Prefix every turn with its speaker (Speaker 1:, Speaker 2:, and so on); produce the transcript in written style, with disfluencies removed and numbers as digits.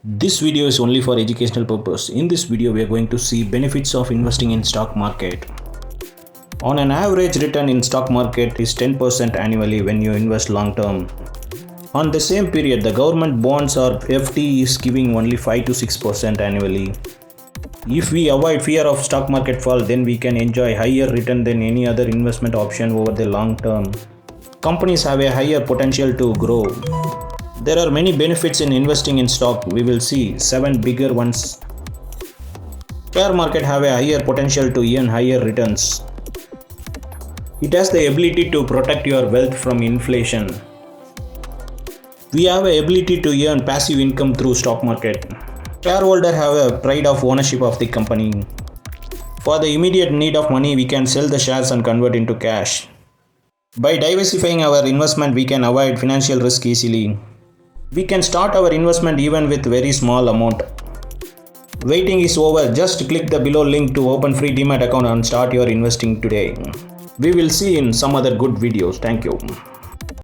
Speaker 1: This video is only for educational purpose. In this video, we are going to see benefits of investing in stock market. On an average return in stock market is 10% annually when you invest long term. On the same period, the government bonds or FD is giving only 5 to 6% annually. If we avoid fear of stock market fall, then we can enjoy higher return than any other investment option over the long term. Companies have a higher potential to grow. There are many benefits in investing in stock. We will see 7 bigger ones. Share market have a higher potential to earn higher returns. It has the ability to protect your wealth from inflation. We have the ability to earn passive income through stock market. Shareholders have a pride of ownership of the company. For the immediate need of money, we can sell the shares and convert into cash. By diversifying our investment, we can avoid financial risk easily. We can start our investment even with very small amount. Waiting is over. Just click the below link to open free Demat account and start your investing today. We will see in some other good videos. Thank you.